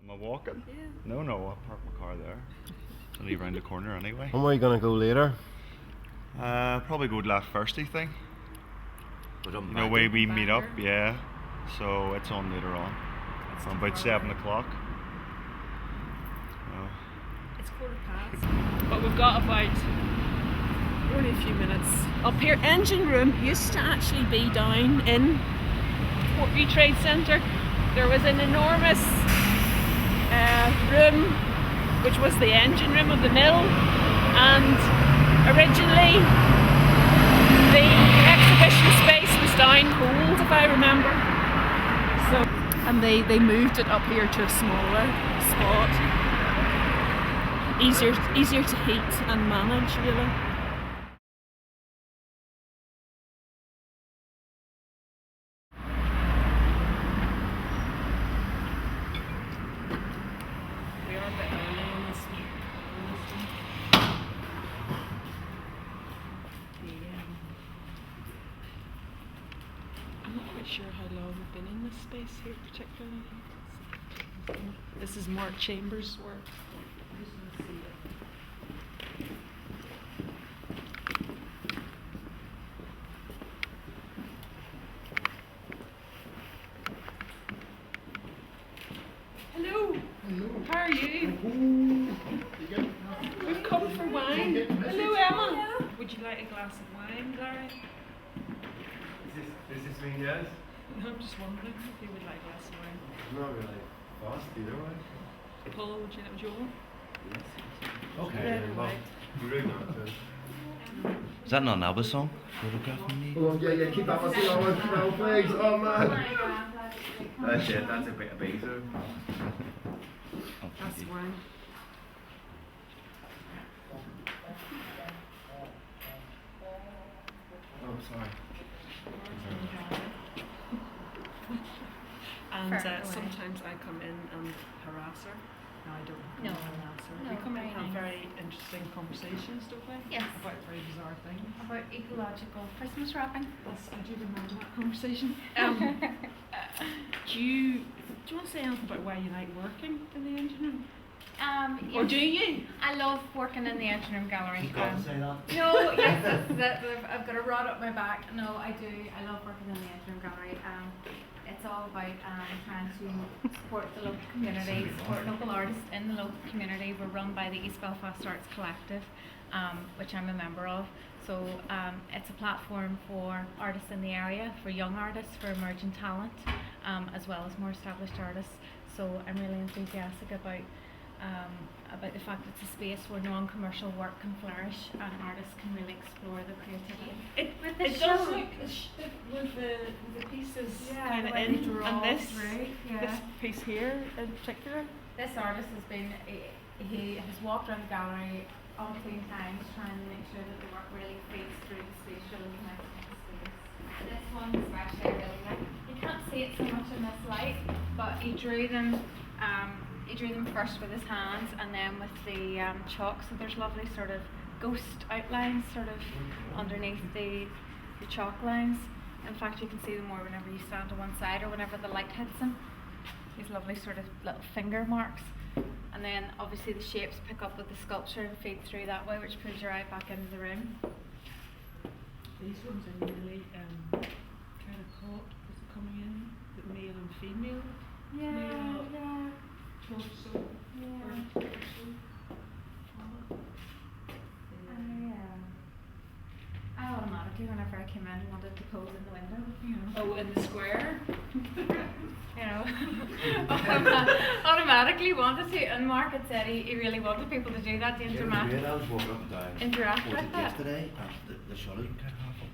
Am I walking? Yeah. No, I'll park my car there. It's only around the corner anyway. And where are you going to go later? Probably go to that Thursday thing. But You know, where we meet up, yeah. So it's on later on. It's About tomorrow. 7 o'clock. It's 15:15. But we've got about only a few minutes. Up here, engine room used to actually be down in Portview Trade Centre. There was an enormous room which was the engine room of the mill, and originally the exhibition space was down cold, if I remember. So, and they moved it up here to a smaller spot. Easier to heat and manage, really. We are a bit early on this one. I'm not quite sure how long we've been in this space here particularly. This is Mark Chambers' work. I'm just going to see it. Hello. How are you? We've come for wine. Hello, Emma. Would you like a glass of wine, Gary? Is this me, yes? No, I'm just wondering if you would like a glass of wine. Not really fast either way. Paul, would you want? Okay, Red well, wine. you really not to. Is that not an ABBA song? Photographing me? Oh, yeah, keep that one, please. Oh, man. That's it, that's a bit of basic. Glass of wine. Oh, sorry. And sometimes I come in and harass her. No, I don't. No. Harass her. No, We come in and very have nice. very interesting conversations, don't we? Yes. About very bizarre things. About ecological Christmas wrapping. Yes, I do remember that conversation. Do you want to say anything about why you like working in the engine room? Yes. Or do you? I love working in the engine room gallery. You've got to say that. No, yes, this is it. I've got a rod up my back. No, I do. I love working in the engine room gallery. It's all about trying to support the local community, support local artists in the local community. We're run by the East Belfast Arts Collective, which I'm a member of. So it's a platform for artists in the area, for young artists, for emerging talent, as well as more established artists. So I'm really enthusiastic about the fact it's a space where non-commercial work can flourish and artists can really explore their creativity. With the It show. does look with the pieces kind of the way in they draw and this through, this piece here in particular. This artist has been, he has walked around the gallery umpteen times trying to make sure that the work really feeds through the space, really connects with the space. This one especially I really like. You can't see it so much in this light, but he drew them first with his hands and then with the chalk, so there's lovely sort of ghost outlines sort of underneath the chalk lines. In fact, you can see them more whenever you stand to one side or whenever the light hits them. These lovely sort of little finger marks. And then obviously the shapes pick up with the sculpture and feed through that way, which pulls your eye back into the room. These ones are really kind of caught as they're coming in, the male and female. Yeah. Torso. Yeah. I automatically, whenever I came in, wanted to pose in the window. You know. Oh, in the square. You know, automatically wanted to. And Mark had said he really wanted people to do that, to interact. I was walking up and down. Interact Was with it it. yesterday? And the shutters were kind of half up.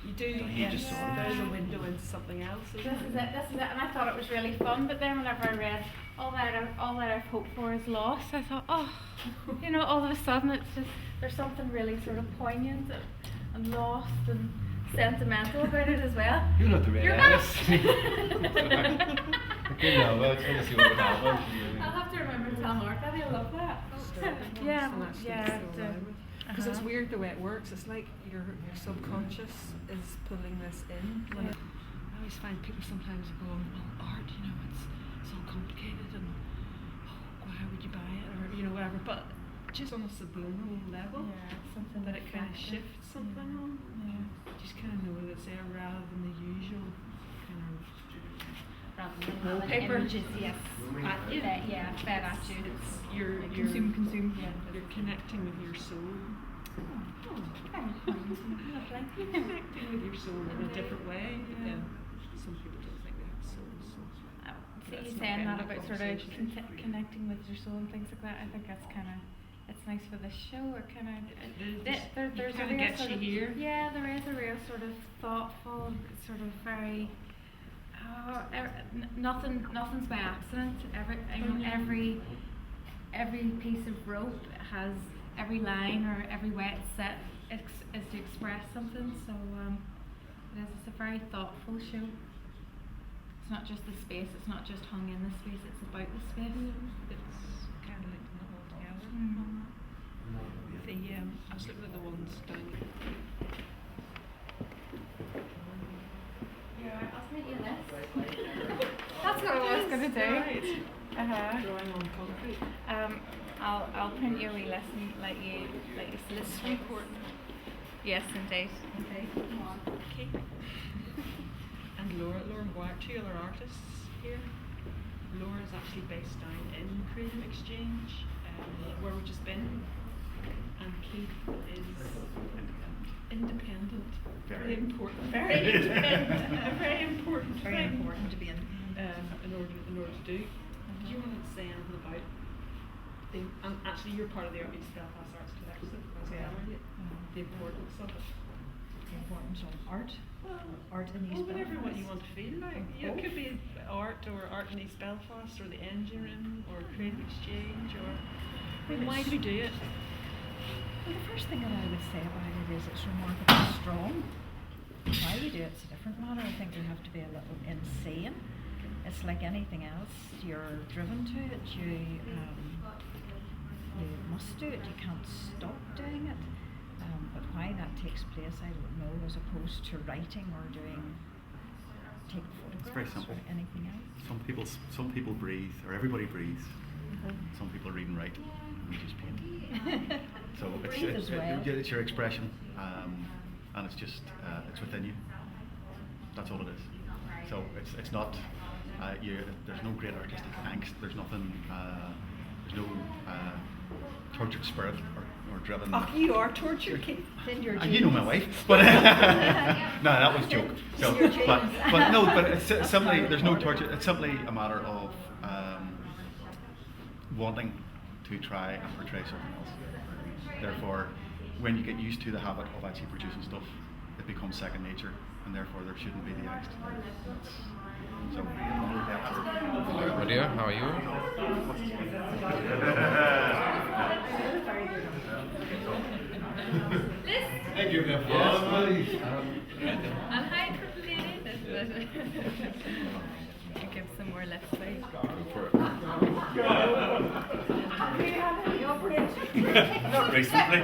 You do. You Yes. just saw There's it. a window into something else. This is it, and I thought it was really fun. But then whenever I read all that I've hoped for is lost, I thought, oh, you know, all of a sudden it's just there's something really sort of poignant and lost and sentimental about it as well. You're not the red You're Alice. not. Okay, now, well, it's going to see what would happen. I'll have to remember to tell Mark that. I love that. Yeah, Because it's weird the way it works. It's like your subconscious is pulling this in. When I always find people sometimes going, well, art, you know, it's all complicated and why would you buy it, or whatever. But just on a subliminal level, something that it kind of reflective. shifts something on. Yeah. Just kind of know that it's there rather than the usual kind of Rather than wallpaper. images, yes. At you. Fed at you. It's you're Consume. Yeah. you're connecting with your soul. Lovely. You're connecting with your soul in a different way. Yeah. Some people don't think they have souls. So. See That's you not saying getting that the about sort of conversation. connecting with your soul and things like that. I think that's kind of it's nice for this show. It kind of there's a kinda real gets sort you of here. yeah, there is a real sort of thoughtful, sort of very. Nothing's by accident. Every piece of rope has every line or every way it's set is to express something. So it's a very thoughtful show. It's not just the space. It's not just hung in the space. It's about the space. It's kind of linking it all together. Mm. I was looking at the ones down. I'll send you this. That's what I was going to do. Drawing on concrete. I'll print you a wee list and let you see This is important. Yes, indeed. Okay. And Laura McGuire, two other artists here. Laura is actually based down in Creative Exchange, where we've just been. And Keith is independent. Very important. Very independent. A very important Very thing. important to be independent. In order to do. Do you want to say anything about and actually you're part of the Belfast Arts Collective as well, aren't you? The importance of it. The importance of art. Art in East Whatever Belfast. what you want to feel like. It could be art or art in East Belfast or the Engine Room or Creative Exchange or why do we do it? Well, the first thing that I would say about it is it's remarkably strong. Why we do it's a different matter. I think we have to be a little insane. It's like anything else. You're driven to it. You must do it. You can't stop doing it. But why that takes place, I don't know. As opposed to writing or taking photographs It's very simple. or anything else. Some people breathe, or everybody breathes. Some people read and write, and we just paint. So Breathe as well. it's your expression, and it's just it's within you. That's all it is. So it's not there's no great artistic angst. There's nothing. There's no tortured spirit or driven. Oh, you are tortured, Keith. It's in your You know my wife, but no, that was a joke. So, but no, but it's simply there's no torture. It's simply a matter of wanting to try and portray something else. Therefore, when you get used to the habit of actually producing stuff, it becomes second nature, and therefore there shouldn't be the angst. So, Hello, dear. How are you? Thank you, Jeff. Yes, And hi, give some more left space. not recently.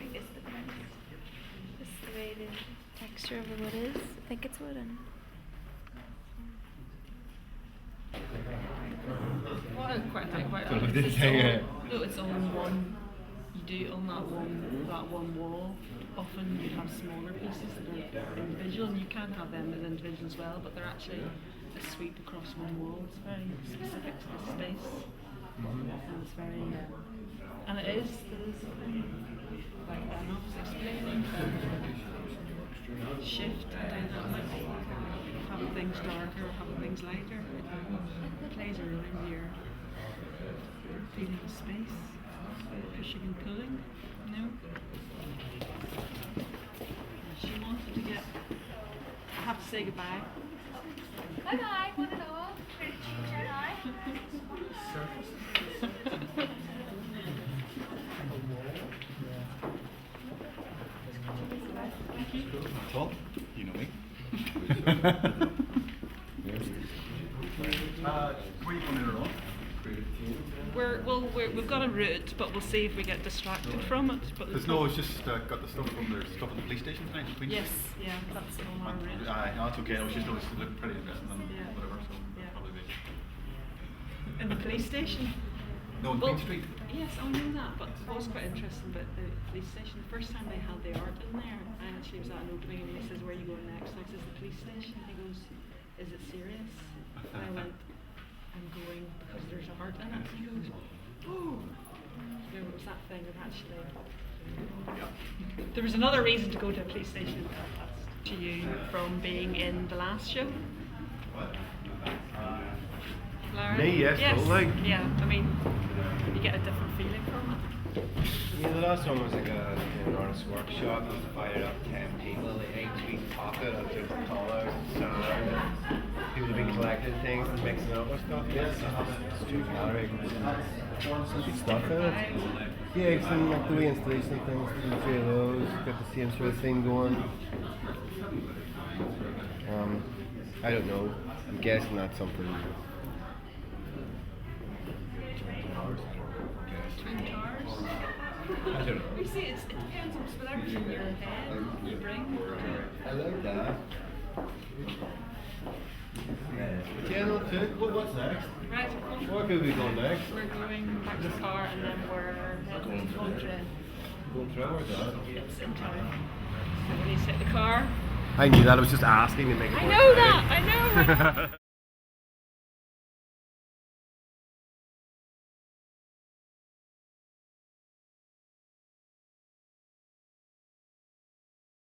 I guess this is the way the texture of the wood is. I think it's wooden. What I quite like about So it this is thing, it's on one. You do it on that one wall. Often you have smaller pieces that are individual, and you can have them as individual as well. But they're actually a sweep across one wall. It's very specific to the space, and it's very and it is like Anna was explaining. Shift and dynamic, having things darker, having things lighter. It plays a role in your feeling of space, pushing and pulling, you know. She wanted to get. I have to say goodbye. Bye bye, one and all. That's all. You know me. Where are you going later on? We've got a route, but we'll see if we get distracted from it. But There's no, it's just got the stuff from their stuff at the police station tonight. Queen Yes, Street. yeah, that's on our route. No, that's okay. I was just noticed it looked pretty interesting and Yeah. whatever, so Yeah. probably be. In the police station. No, on Well, Queen Street. Yes, I know that, but what was quite interesting about the police station, the first time they had the art in there, I actually was at an opening and he says, "Where are you going next?" And I says, "The police station." He goes, "Is it serious?" And I went, "I'm going because there's art in it." And he goes, "Oh." There was that thing of actually, there was another reason to go to a police station in Belfast, to you, from being in the last show. Lara? Me, yes, totally. Yeah, I mean, you get a different feeling from it. Yeah, the last one was like an artist workshop. It was fired up 10 people, like 8-week pocket of just colours and sound. People have been collecting things and mixing up with stuff. Yes, street gallery. Good stuff in it. Yeah, some like the installation things, 2-3 of those. Got the same sort of thing going. I don't know. I'm guessing that's something. Twin Towers. I don't know. You see, it depends on whatever's in your head you bring. I like that. Yeah, no, what's next? Right, Where could we go next? we're going back to the car and then we're heading to Montreal. Going through where's that? It's in town. So when you sit in the car. I knew that. I was just asking to make it I more know exciting. that, I know.